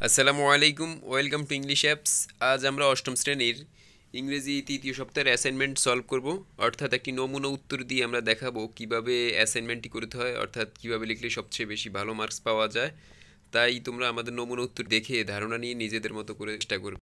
আসসালামু আলাইকুম, welcome to English apps. আজ আমরা অষ্টম শ্রেণীর ইংরেজি তৃতীয় সপ্তাহের অ্যাসাইনমেন্ট সলভ করব। অর্থাৎ একটি নমুনা উত্তর দিয়ে আমরা দেখাবো কিভাবে অ্যাসাইনমেন্টটি করতে হয়, অর্থাৎ কিভাবে লিখলে সবচেয়ে বেশি ভালো মার্কস পাওয়া যায়। তাই তোমরা আমাদের নমুনা উত্তর দেখে ধারণা নিয়ে নিজেদের মতো করে চেষ্টা করবে।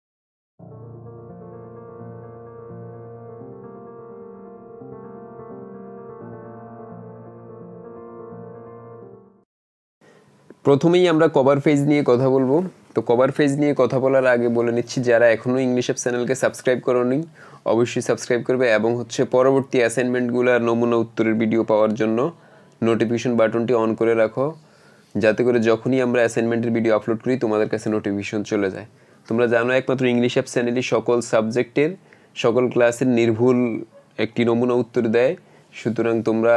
প্রথমেই আমরা কভার পেজ নিয়ে কথা বলবো। তো কভার পেজ নিয়ে কথা বলার আগে বলে নিচ্ছি, যারা এখনও ইংলিশ অ্যাপ চ্যানেলকে সাবস্ক্রাইব করোনি অবশ্যই সাবস্ক্রাইব করবে এবং পরবর্তী অ্যাসাইনমেন্টগুলোর নমুনা উত্তরের ভিডিও পাওয়ার জন্য নোটিফিকেশন বাটনটি অন করে রাখো, যাতে করে যখনই আমরা অ্যাসাইনমেন্টের ভিডিও আপলোড করি তোমাদের কাছে নোটিফিকেশন চলে যায়। তোমরা জানো একমাত্র ইংলিশ অ্যাপ চ্যানেলই সকল সাবজেক্টের সকল ক্লাসের নির্ভুল একটি নমুনা উত্তর দেয়। সুতরাং তোমরা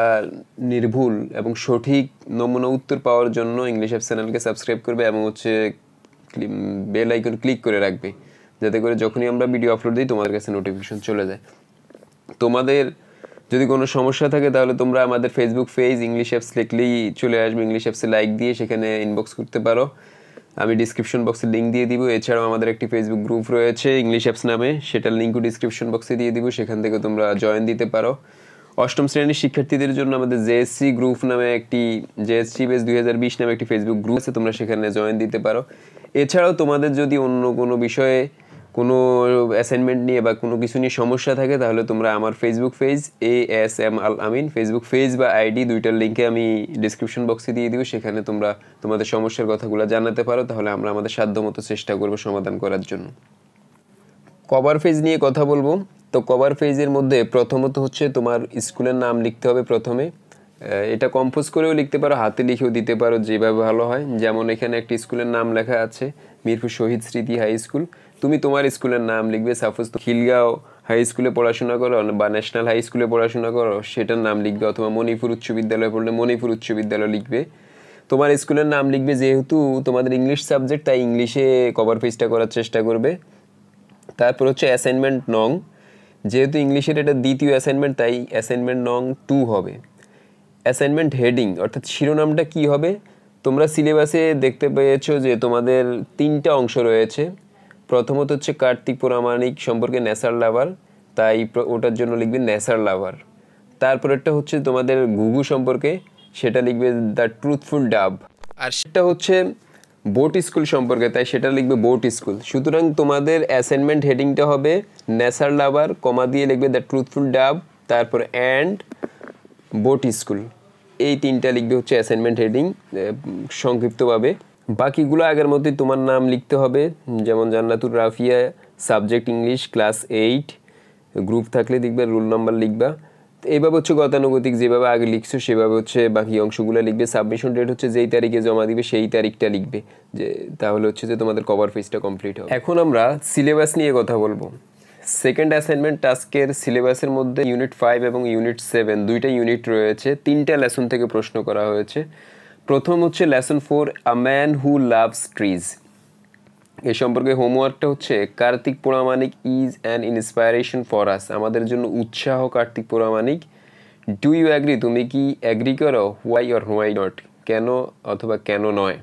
নির্ভুল এবং সঠিক নমুনা উত্তর পাওয়ার জন্য ইংলিশ অ্যাপ চ্যানেলকে সাবস্ক্রাইব করবে এবং বেল আইকন ক্লিক করে রাখবে, যাতে করে যখনই আমরা ভিডিও আপলোড দিই তোমাদের কাছে নোটিফিকেশন চলে যায়। তোমাদের যদি কোনো সমস্যা থাকে তাহলে তোমরা আমাদের ফেসবুক পেজ ইংলিশ অ্যাপস লিখলেই চলে আসবে। ইংলিশ অ্যাপসে লাইক দিয়ে সেখানে ইনবক্স করতে পারো, আমি ডিসক্রিপশন বক্সে লিঙ্ক দিয়ে দিব। এছাড়াও আমাদের একটি ফেসবুক গ্রুপ রয়েছে ইংলিশ অ্যাপস নামে, সেটার লিঙ্কও ডিসক্রিপশন বক্সে দিয়ে দিব, সেখান থেকে তোমরা জয়েন দিতে পারো। অষ্টম শ্রেণীর শিক্ষার্থীদের জন্য আমাদের জেএসসি গ্রুপ নামে একটি জেএসসি বেস 2020 নামে একটি ফেসবুক গ্রুপ আছে, তোমরা সেখানে জয়েন দিতে পারো। এছাড়াও তোমাদের যদি অন্য কোনো বিষয়ে কোনো অ্যাসাইনমেন্ট নিয়ে বা কোনো কিছু নিয়ে সমস্যা থাকে তাহলে তোমরা আমার ফেসবুক পেজ ASM আল আমিন ফেসবুক পেজ বা আইডি দুইটার লিঙ্কে আমি ডিসক্রিপশন বক্সে দিয়ে দিব, সেখানে তোমরা তোমাদের সমস্যার কথাগুলো জানাতে পারো। তাহলে আমরা আমাদের সাধ্যমতো চেষ্টা করব সমাধান করার জন্য। কভার পেজ নিয়ে কথা বলবো। তো কভার পেজের মধ্যে প্রথমত তোমার স্কুলের নাম লিখতে হবে প্রথমে। এটা কম্পোজ করেও লিখতে পারো, হাতে লিখেও দিতে পারো, যেভাবে ভালো হয়। যেমন এখানে একটি স্কুলের নাম লেখা আছে মিরপুর শহীদ স্মৃতি হাই স্কুল। তুমি তোমার স্কুলের নাম লিখবে। সাপোজ খিলগাঁও হাই স্কুলে পড়াশোনা করো বা ন্যাশনাল হাই স্কুলে পড়াশোনা করো, সেটার নাম লিখবে। অথবা মণিপুর উচ্চ বিদ্যালয়ে পড়লে মণিপুর উচ্চ বিদ্যালয় লিখবে। তোমার স্কুলের নাম লিখবে। যেহেতু তোমাদের ইংলিশ সাবজেক্ট, তাই ইংলিশে কভার পেজটা করার চেষ্টা করবে। তারপর অ্যাসাইনমেন্ট নং। যেহেতু ইংলিশের এটা দ্বিতীয় অ্যাসাইনমেন্ট, তাই অ্যাসাইনমেন্ট নং 2 হবে। অ্যাসাইনমেন্ট হেডিং অর্থাৎ শিরোনামটা কি হবে? তোমরা সিলেবাসে দেখতে পেয়েছো যে তোমাদের 3টা অংশ রয়েছে। প্রথমত কার্তিক প্রামাণিক সম্পর্কে নেচার লাভার, তাই ওটার জন্য লিখবে নেচার লাভার। তারপরেরটা তোমাদের ঘুঘু সম্পর্কে, সেটা লিখবে দ্য ট্রুথফুল ডাব। আর সেটা বোট স্কুল সম্পর্কে, তাই সেটা লিখবে বোট স্কুল। সুতরাং তোমাদের অ্যাসাইনমেন্ট হেডিংটা হবে নেচার লাভার, কমা দিয়ে লিখবে দ্য ট্রুথফুল ডাব, তারপর অ্যান্ড বোট স্কুল। এই 3টা লিখবে অ্যাসাইনমেন্ট হেডিং সংক্ষিপ্তভাবে। বাকিগুলো আগের মতোই তোমার নাম লিখতে হবে। যেমন Jannatur Rafia, subject English, class 8, group থাকলে লিখবে, রোল নাম্বার লিখবা। এইভাবে গতানুগতিক যেভাবে আগে লিখছো সেভাবে বাকি অংশগুলো লিখবে। সাবমিশন ডেট যেই তারিখে জমা দিবে সেই তারিখটা লিখবে, যে তাহলে যে তোমাদের কভার পেজটা কমপ্লিট হবে। এখন আমরা সিলেবাস নিয়ে কথা বলবো। সেকেন্ড অ্যাসাইনমেন্ট টাস্কের সিলেবাসের মধ্যে ইউনিট 5 এবং ইউনিট 7 দুইটা ইউনিট রয়েছে। 3টা লেসন থেকে প্রশ্ন করা হয়েছে। প্রথম lesson 4 a man who loves trees. এ সম্পর্কে হোমওয়ার্কটা Kartik Pramanik is an inspiration for us. আমাদের জন্য উৎসাহ Kartik Pramanik. Do you agree? তুমি কি অ্যাগ্রি করো? Why or why not? কেন অথবা কেন নয়?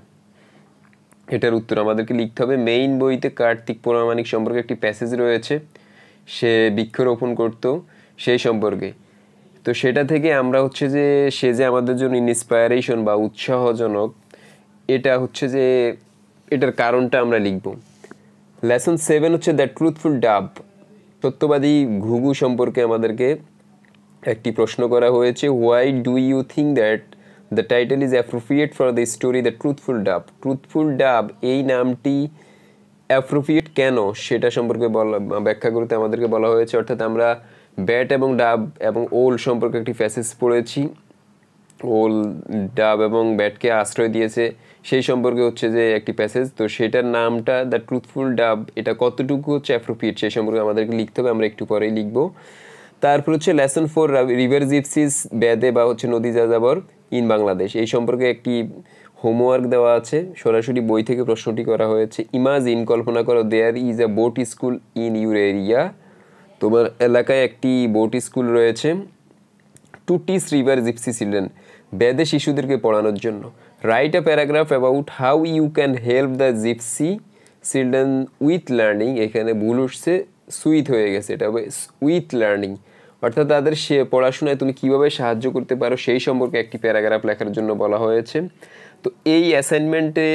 এটার উত্তর আমাদেরকে লিখতে হবে। মেইন বইতে কার্তিক প্রামাণিক সম্পর্কে একটি প্যাসেজ রয়েছে, সে বৃক্ষরোপণ করতো সেই সম্পর্কে। তো সেটা থেকে আমরা সে যে আমাদের জন্য ইন্সপায়ারেশন বা উৎসাহজনক, এটা যে এটার কারণটা আমরা লিখব। লেসন 7 দ্য ট্রুথফুল ডাব, সত্যবাদী ঘুঘু সম্পর্কে আমাদেরকে একটি প্রশ্ন করা হয়েছে। Why do you think that the title is appropriate for the story the truthful dub? Truthful dub এই নামটি অ্যাপ্রোপ্রিয়েট কেন সেটা সম্পর্কে ব্যাখ্যা করতে আমাদেরকে বলা হয়েছে। অর্থাৎ আমরা ব্যাট এবং ডাব এবং ওল সম্পর্কে একটি প্যাসেজ পড়েছি। ওল ডাব এবং ব্যাটকে আশ্রয় দিয়েছে সেই সম্পর্কে যে একটি প্যাসেজ। তো সেটার নামটা দ্য ট্রুথফুল ডাব, এটা কতটুকু অ্যাপ্রোপ্রিয়েট সেই সম্পর্কে আমাদেরকে লিখতে হবে। আমরা একটু পরেই লিখব। তারপর লেসন 4 রিভার জিপসিস, ব্যাদে বা নদী যাযাবর ইন বাংলাদেশ। এই সম্পর্কে একটি হোমওয়ার্ক দেওয়া আছে, সরাসরি বই থেকে প্রশ্নটি করা হয়েছে। ইমাজিন, কল্পনা করো, there is a boat school in your area. তোমার এলাকায় একটি বোট স্কুল রয়েছে। To teach river gypsy children, ব্যাদে শিশুদেরকে পড়ানোর জন্য। Write a paragraph about how you can help the gypsy children with learning, এখানে ভুল উঠছে, সুইথ হয়ে গেছে, এটা হবে উইথ লার্নিং, অর্থাৎ তাদের সে পড়াশোনায় তুমি কিভাবে সাহায্য করতে পারো সেই সম্পর্কে একটি প্যারাগ্রাফ লেখার জন্য বলা হয়েছে। তো এই অ্যাসাইনমেন্টে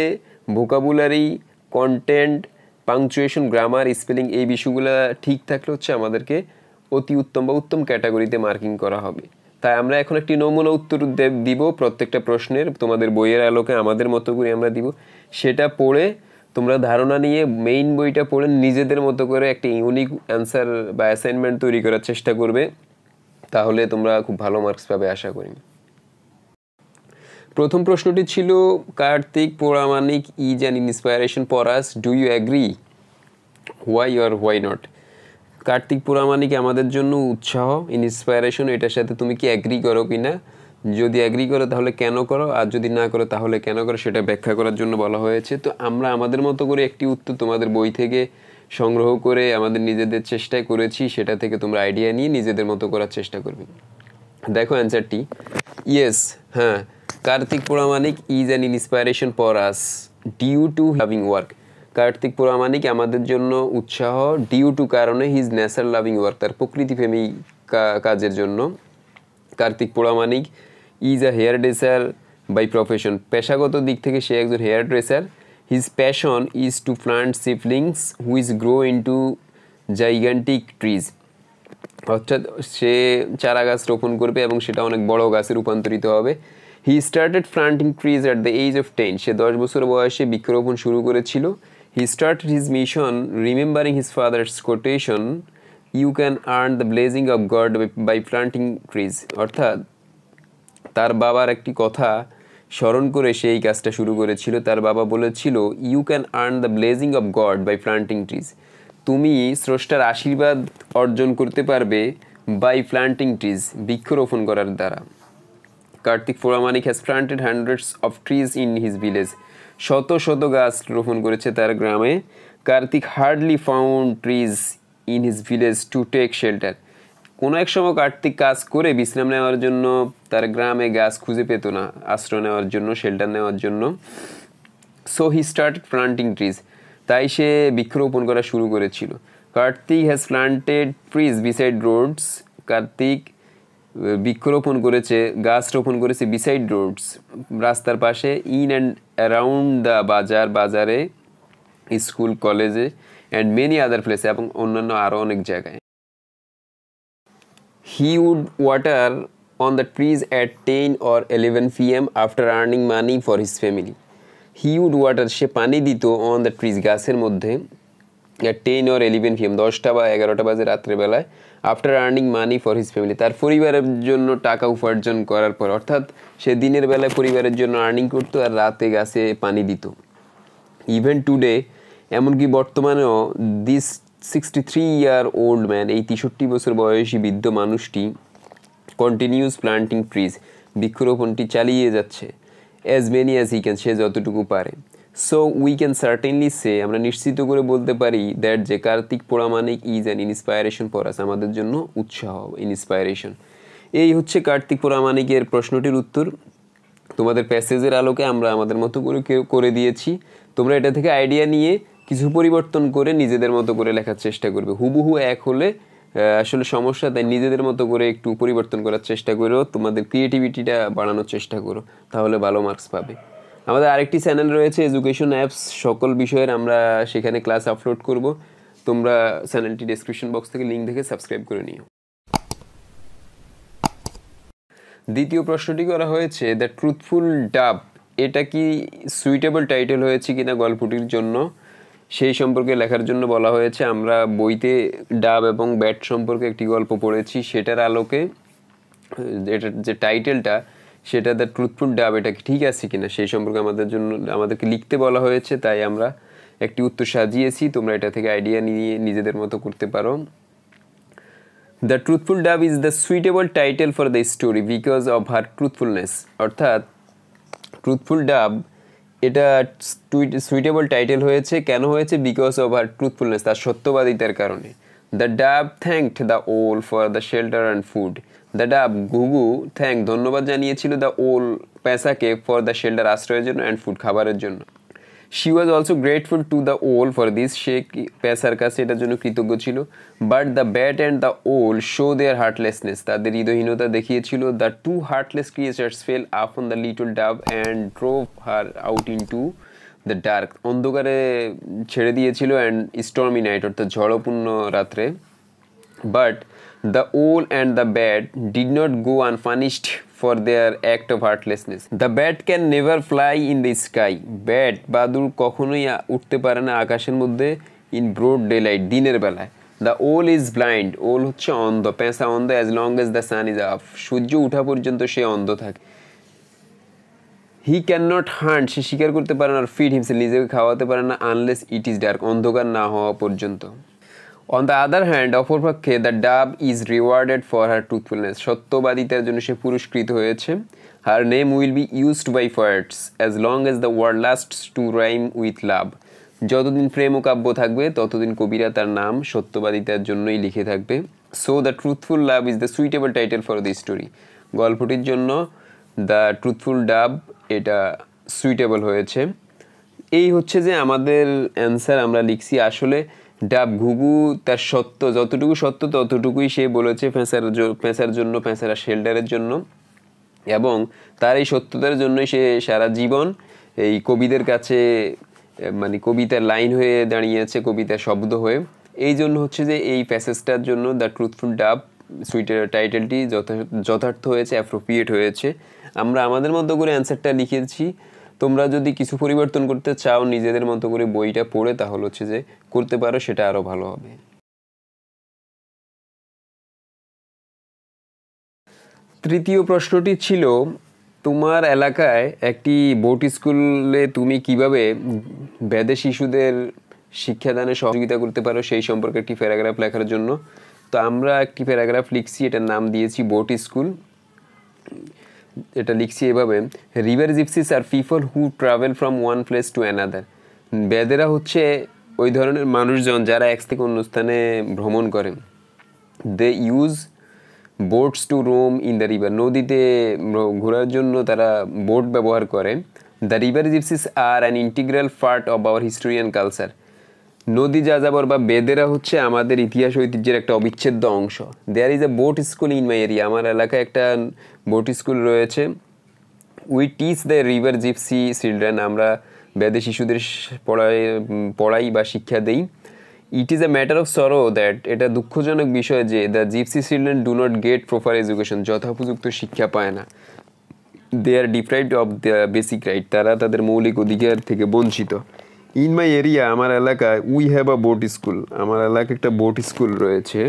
vocabulary, content, punctuation, grammar, spelling এই বিষয়গুলো ঠিক থাকলে হচ্ছে আমাদেরকে অতি উত্তম বা উত্তম ক্যাটাগরিতে মার্কিং করা হবে। তাই আমরা এখন একটি নমুনা উত্তর দিব প্রত্যেকটা প্রশ্নের, তোমাদের বইয়ের আলোকে আমাদের মতো করে আমরা দিব, সেটা পড়ে তোমরা ধারণা নিয়ে মেইন বইটা পড়ে নিজেদের মতো করে একটি ইউনিক অ্যান্সার বা অ্যাসাইনমেন্ট তৈরি করার চেষ্টা করবে, তাহলে তোমরা খুব ভালো মার্কস পাবে আশা করি। প্রথম প্রশ্নটি ছিল Kartik Pramanik is an inspiration for us, do you agree, why or why not. Kartik Pramanik আমাদের জন্য উৎসাহ, ইন্সপায়ারেশন, এটার সাথে তুমি কি অ্যাগ্রি করো কি না, যদি অ্যাগ্রি করো তাহলে কেন করো, আর যদি না করো তাহলে কেন করো সেটা ব্যাখ্যা করার জন্য বলা হয়েছে। তো আমরা আমাদের মতো করে একটি উত্তর তোমাদের বই থেকে সংগ্রহ করে আমাদের নিজেদের চেষ্টায় করেছি, সেটা থেকে তোমরা আইডিয়া নিয়ে নিজেদের মতো করার চেষ্টা করবে। দেখো অ্যান্সারটি, ইয়েস, হ্যাঁ, Kartik Pramanik is an inspiration for us due to loving work. Kartik Pramanik আমাদের জন্য উৎসাহ, ডিউ টু কারণে, হিজ ন্যাচার লাভিং ওয়ার্ক, তার প্রকৃতিপ্রেমী কাজের জন্য। Kartik Pramanik is a hairdresser by profession, পেশাগত দিক থেকে সে একজন hairdresser. His passion is to plant saplings which grow into gigantic trees, অর্থাৎ সে চারা গাছ রোপণ করবে এবং সেটা অনেক বড় গাছে রূপান্তরিত হবে। He started planting trees at the age of 10, সে 10 বছর বয়সে বৃক্ষরোপণ শুরু করেছিল। He started his mission remembering his father's quotation, you can earn the blessing of God by planting trees, অর্থাৎ তার বাবার একটি কথা স্মরণ করে সে এই কাজটা শুরু করেছিল। তার বাবা বলেছিল, you can earn the blessing of God by planting trees, তুমি স্রষ্টার আশীর্বাদ অর্জন করতে পারবে বাই প্লান্টিং ট্রিজ, বৃক্ষরোপণ করার দ্বারা। Kartik Pramanik has planted hundreds of trees in his village, শত শত গাছ রোপণ করেছে তার গ্রামে। Kartik hardly found trees in his village to take shelter, কোনো এক সময় কার্তিক কাজ করে বিশ্রাম নেওয়ার জন্য তার গ্রামে গাছ খুঁজে পেত না আশ্রয় নেওয়ার জন্য, শেল্টার নেওয়ার জন্য। So he started planting trees, তাই সে বৃক্ষরোপণ করা শুরু করেছিল। Kartik has planted trees beside roads, Kartik বৃক্ষরোপণ করেছে, গাছ রোপণ করেছে বিসাইড রোডস, রাস্তার পাশে, ইন অ্যান্ড অ্যারাউন্ড দ্য বাজার, বাজারে, স্কুল, কলেজে, অ্যান্ড মেনি আদার প্লেসে, এবং অন্যান্য আরও অনেক জায়গায়। He would water on the trees at 10 or 11 PM after earning money for his family. He would water, সে পানি দিত, অন দ্য ট্রিজ, গাছের মধ্যে, অ্যাট 10 or 11 PM 10টা বা 11টা বাজে রাত্রেবেলায়, after earning money for his family, তার পরিবারের জন্য টাকা উপার্জন করার পর, অর্থাৎ সে দিনের বেলায় পরিবারের জন্য আর্নিং করতো আর রাতে গাছে পানি দিত। ইভেন টুডে, এমনকি বর্তমানেও, দিস 63-year-old ম্যান, এই 63 বছর বয়সী বৃদ্ধ মানুষটি, কন্টিনিউস প্লান্টিং ট্রিজ, বৃক্ষরোপণটি চালিয়ে যাচ্ছে, as many as he can, সে যতটুকু পারে। So we can certainly say, আমরা নিশ্চিত করে বলতে পারি, দ্যাট যে Kartik Pramanik is an inspiration for us, আমাদের জন্য উৎসাহ, ইন্সপায়ারেশন। এই হচ্ছে কার্তিক পৌরামানিকের প্রশ্নটির উত্তর। তোমাদের প্যাসেজের আলোকে আমরা আমাদের মতো করে দিয়েছি, তোমরা এটা থেকে আইডিয়া নিয়ে কিছু পরিবর্তন করে নিজেদের মতো করে লেখার চেষ্টা করবে। হুবহু এক হলে আসলে সমস্যা, তাই নিজেদের মতো করে একটু পরিবর্তন করার চেষ্টা করো, তোমাদের ক্রিয়েটিভিটিটা বাড়ানোর চেষ্টা করো, তাহলে ভালো মার্কস পাবে। আমাদের আরেকটি চ্যানেল রয়েছে এডুকেশন অ্যাপস, সকল বিষয়ের আমরা সেখানে ক্লাস আপলোড করব, তোমরা চ্যানেলটি ডেসক্রিপশন বক্স থেকে লিঙ্ক দেখে সাবস্ক্রাইব করে নিও। দ্বিতীয় প্রশ্নটি করা হয়েছে, দ্য ট্রুথফুল ডাব, এটা কি সুইটেবল টাইটেল হয়েছে কিনা গল্পটির জন্য, সেই সম্পর্কে লেখার জন্য বলা হয়েছে। আমরা বইতে ডাব এবং ব্যাট সম্পর্কে একটি গল্প পড়েছি, সেটার আলোকে এটার যে টাইটেলটা, সেটা দ্য ট্রুথফুল ডাব, এটা কি ঠিক আছে কিনা সেই সম্পর্কে আমাদেরকে লিখতে বলা হয়েছে, তাই আমরা একটি উত্তর সাজিয়েছি, তোমরা এটা থেকে আইডিয়া নিয়ে নিজেদের মতো করতে পারো। দ্য ট্রুথফুল ডাব is the suitable title for the story because of her truthfulness, অর্থাৎ ট্রুথফুল ডাব এটা সুইটেবল টাইটেল হয়েছে, কেন হয়েছে, বিকজ অফ হার ট্রুথফুলনেস, তার সত্যবাদিতার কারণে। দ্য ডাব thanked the owl for the shelter and food, the ডাব, ঘুঘু, থ্যাঙ্ক, ধন্যবাদ জানিয়েছিল, দ্য ওল, পেঁচাকে, ফর দ্য শেল্টার, আশ্রয়ের জন্য, অ্যান্ড ফুড, খাবারের জন্য। She was also grateful to the owl for this, সে পেসার কাছে এটার জন্য কৃতজ্ঞ ছিল। But the bat and the owl show their heartlessness, তাদের হৃদয়হীনতা দেখিয়েছিল। The two heartless creatures fell upon the little dove and drove her out into the dark, অন্ধকারে ছেড়ে দিয়েছিল অ্যান্ড স্টর্মি নাইট অর্থাৎ ঝড়পূর্ণ রাত্রে। But the owl and the bat did not go unpunished for their act of heartlessness. The bat can never fly in the sky. Bat বাদুড় কখনোই উঠতে পারে না আকাশের মধ্যে in broad daylight, দিনের বেলায়। The owl is blind, ওল হচ্ছে অন্ধ, পেঁচা অন্ধ as long as the sun is up, সূর্য ওঠা পর্যন্ত সে অন্ধ থাকে। He cannot hunt, সে শিকার করতে পারে না, feed himself, নিজেকে খাওয়াতে পারে না unless it is dark, অন্ধকার না হওয়া পর্যন্ত। On the other hand, অপরপক্ষে the dove is rewarded for her truthfulness, সত্যবাদিতার জন্য সে পুরস্কৃত হয়েছে। Her name will be used by poets as long as the world lasts to rhyme with love, যতদিন প্রেম ও কাব্য থাকবে ততদিন কবিরা তার নাম সত্যবাদিতার জন্যই লিখে থাকবে। So the truthful love is the suitable title for the story, গল্পটির জন্য দ্য ট্রুথফুল ডাব এটা সুইটেবল হয়েছে। এই হচ্ছে যে আমাদের অ্যান্সার আমরা লিখছি। আসলে ডাব ঘুঘু তার সত্য, যতটুকু সত্য ততটুকুই সে বলেছে পেঁচার জন্য, পেঁচারা শেল্টারের জন্য, এবং তার এই সত্যতার জন্যই সে সারা জীবন এই কবিদের কাছে মানে কবিতার লাইন হয়ে দাঁড়িয়েছে, কবিতার শব্দ হয়ে। এই জন্য হচ্ছে যে এই প্যাসেজটার জন্য দ্য ট্রুথফুল ডাব সুইটের টাইটেলটি যথার্থ হয়েছে, অ্যাপ্রোপ্রিয়েট হয়েছে। আমরা আমাদের মতো করে অ্যান্সারটা লিখেছি। তোমরা যদি কিছু পরিবর্তন করতে চাও নিজেদের মতো করে বইটা পড়ে, তাহলে হচ্ছে যে করতে পারো, সেটা আরও ভালো হবে। তৃতীয় প্রশ্নটি ছিল, তোমার এলাকায় একটি বোট স্কুলে তুমি কিভাবে বেদে শিশুদের শিক্ষাদানে সহযোগিতা করতে পারো সেই সম্পর্কে একটি প্যারাগ্রাফ লেখার জন্য। তো আমরা একটি প্যারাগ্রাফ লিখছি, এটার নাম দিয়েছি বোট স্কুল। এটা লিখছি এভাবে, river gypsies are people who travel from one place to another, বেদেরা হচ্ছে ওই ধরনের মানুষজন যারা এক থেকে অন্য স্থানে ভ্রমণ করেন। They use boats to roam in the river, নদীতে ঘোরার জন্য তারা বোট ব্যবহার করে। The river gypsies are an integral part of our history and culture, নদী যাযাবর বা বেদেরা হচ্ছে আমাদের ইতিহাস ঐতিহ্যের একটা অবিচ্ছেদ্য অংশ। There is a boat school in my area, আমার এলাকায় একটা বোট স্কুল রয়েছে। We teach the river gypsy children, আমরা বেদে শিশুদের পড়াই বা শিক্ষা দেই। It is a matter of sorrow that, এটা দুঃখজনক বিষয় যে the gypsy children do not get proper education, যথোপযুক্ত শিক্ষা পায় না। They are deprived of the basic right, তারা তাদের মৌলিক অধিকার থেকে বঞ্চিত। ইন মাই এরিয়া, আমার এলাকায়, we have a boat school, আমার এলাকায় একটা বোট স্কুল রয়েছে।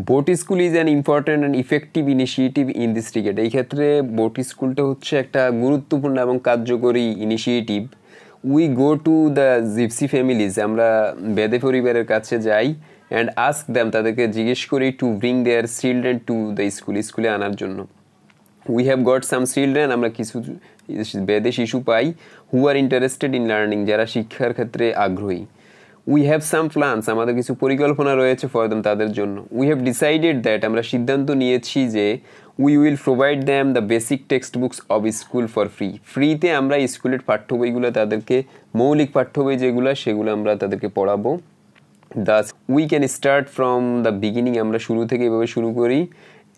Boat school is an important and effective initiative in this রিগেট, এই ক্ষেত্রে বোট স্কুলটা হচ্ছে একটা গুরুত্বপূর্ণ এবং কার্যকরী initiative. We go to the gypsy families, আমরা বেদে পরিবারের কাছে যাই, অ্যান্ড আস্ক দ্যাম, তাদেরকে জিজ্ঞেস করি, to bring their children to the school, স্কুলে আনার জন্য। We have got some children, আমরা কিছু বেদে শিশু পাই, হু আর ইন্টারেস্টেড ইন লার্নিং, যারা শিক্ষার ক্ষেত্রে আগ্রহী। উই হ্যাভ সাম প্ল্যানস, আমাদের কিছু পরিকল্পনা রয়েছে ফর দেম, তাদের জন্য। উই হ্যাভ ডিসাইডেড দ্যাট, আমরা সিদ্ধান্ত নিয়েছি যে we will provide them the basic text books of school for free, ফ্রিতে আমরা স্কুলের পাঠ্য বইগুলো তাদেরকে, মৌলিক পাঠ্য বই যেগুলো সেগুলো আমরা তাদেরকে পড়াবো। Das we can start from the beginning, আমরা শুরু থেকে এভাবে শুরু করি।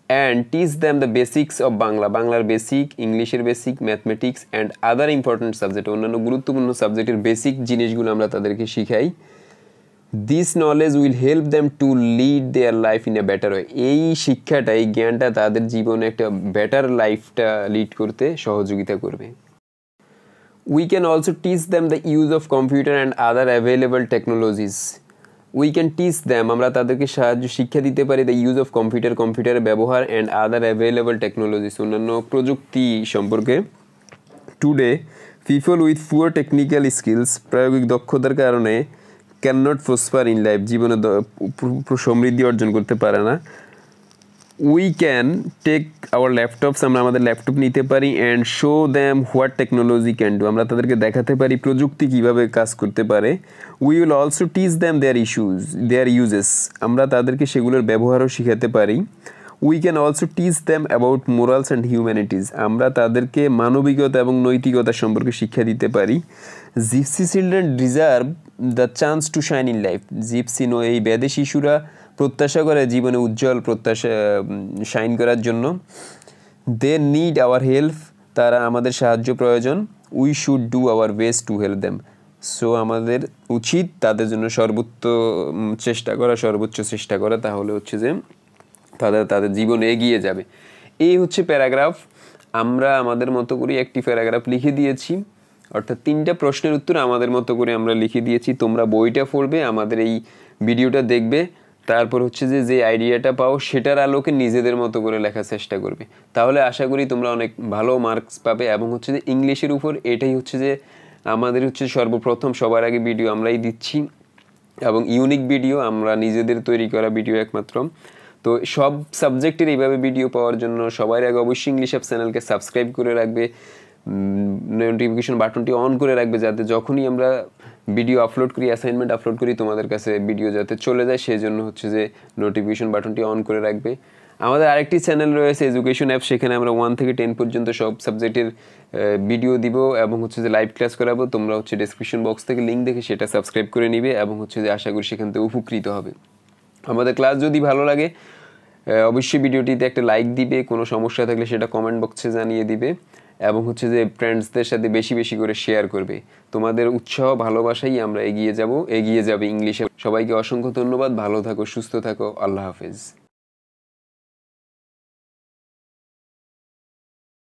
And teach them the basics of Bangla, বাংলার বেসিক, ইংলিশের basic, mathematics and other important subject, অন্যান্য গুরুত্বপূর্ণ সাবজেক্টের বেসিক জিনিসগুলো আমরা তাদেরকে শিখাই। This knowledge will help them to lead their life in a better way, এই শিক্ষাটা, এই জ্ঞানটা তাদের জীবনে একটা বেটার লাইফটা লিড করতে সহযোগিতা করবে। We can also teach them the use of computer and other available technologies, we can teach them, আমরা তাদেরকে শিক্ষা দিতে পারি দ্য ইউজ অফ কম্পিউটার, কম্পিউটারের ব্যবহার, অ্যান্ড আদার অ্যাভেলেবল টেকনোলজিস, অন্যান্য প্রযুক্তি সম্পর্কে। Today people with poor technical skills, প্রায়োগিক দক্ষতার কারণে, can not prosper in life, জীবনে সমৃদ্ধি অর্জন করতে পারে না। We can take our laptops, আমরা আমাদের ল্যাপটপ নিতে পারি, and show them what technology can do, আমরা তাদেরকে দেখাতে পারি প্রযুক্তি কীভাবে কাজ করতে পারে। We will also teach them their uses, আমরা তাদেরকে সেগুলোর ব্যবহারও শিখাতে পারি। We can also teach them about morals and humanities, আমরা তাদেরকে মানবিকতা এবং নৈতিকতা সম্পর্কে শিক্ষা দিতে পারি। Gypsy children deserve the chance to shine in life. Gypsy এই বেদে শিশুরা প্রত্যাশা করে জীবনে উজ্জ্বল প্রত্যাশা শাইন করার জন্য। দে নিড আওয়ার হেল্প, তারা আমাদের সাহায্য প্রয়োজন। We should do our best to help them. So আমাদের উচিত তাদের জন্য সর্বোচ্চ চেষ্টা করা, তাহলে হচ্ছে যে তাদের জীবনে এগিয়ে যাবে। এই হচ্ছে প্যারাগ্রাফ। আমরা আমাদের মতো করে একটি প্যারাগ্রাফ লিখে দিয়েছি, অর্থাৎ 3টা প্রশ্নের উত্তর আমাদের মতো করে আমরা লিখে দিয়েছি। তোমরা বইটা পড়বে, আমাদের এই ভিডিওটা দেখবে, তারপর হচ্ছে যে আইডিয়াটা পাও সেটার আলোকে নিজেদের মতো করে লেখার চেষ্টা করবে। তাহলে আশা করি তোমরা অনেক ভালো মার্কস পাবে। এবং হচ্ছে যে ইংলিশের উপর এটাই হচ্ছে যে আমাদের হচ্ছে সর্বপ্রথম সবার আগে ভিডিও আমরাই দিচ্ছি, এবং ইউনিক ভিডিও, আমরা নিজেদের তৈরি করা ভিডিও একমাত্র। তো সব সাবজেক্টের এইভাবে ভিডিও পাওয়ার জন্য সবার আগে অবশ্যই ইংলিশ অ্যাপ চ্যানেলকে সাবস্ক্রাইব করে রাখবে, নোটিফিকেশন বাটনটি অন করে রাখবে, যাতে যখনই আমরা ভিডিও আপলোড করি, অ্যাসাইনমেন্ট আপলোড করি, তোমাদের কাছে ভিডিও যাতে চলে যায়, সেই জন্য হচ্ছে যে নোটিফিকেশন বাটনটি অন করে রাখবে। আমাদের আরেকটি চ্যানেল রয়েছে এডুকেশন অ্যাপ, সেখানে আমরা 1 থেকে 10 পর্যন্ত সব সাবজেক্টের ভিডিও দিব এবং হচ্ছে যে লাইভ ক্লাস করাবো। তোমরা হচ্ছে ডেসক্রিপশন বক্স থেকে লিঙ্ক দেখে সেটা সাবস্ক্রাইব করে নিবে এবং হচ্ছে যে আশা করি সেখান থেকে উপকৃত হবে। আমাদের ক্লাস যদি ভালো লাগে অবশ্যই ভিডিওটিতে একটা লাইক দিবে, কোনো সমস্যা থাকলে সেটা কমেন্ট বক্সে জানিয়ে দিবে, এবং হচ্ছে যে ফ্রেন্ডসদের সাথে বেশি বেশি করে শেয়ার করবে। তোমাদের উৎসাহ ভালোবাসাই আমরা এগিয়ে যাবে ইংলিশে। সবাইকে অসংখ্য ধন্যবাদ, ভালো থাকো, সুস্থ থাকো, আল্লাহ হাফেজ।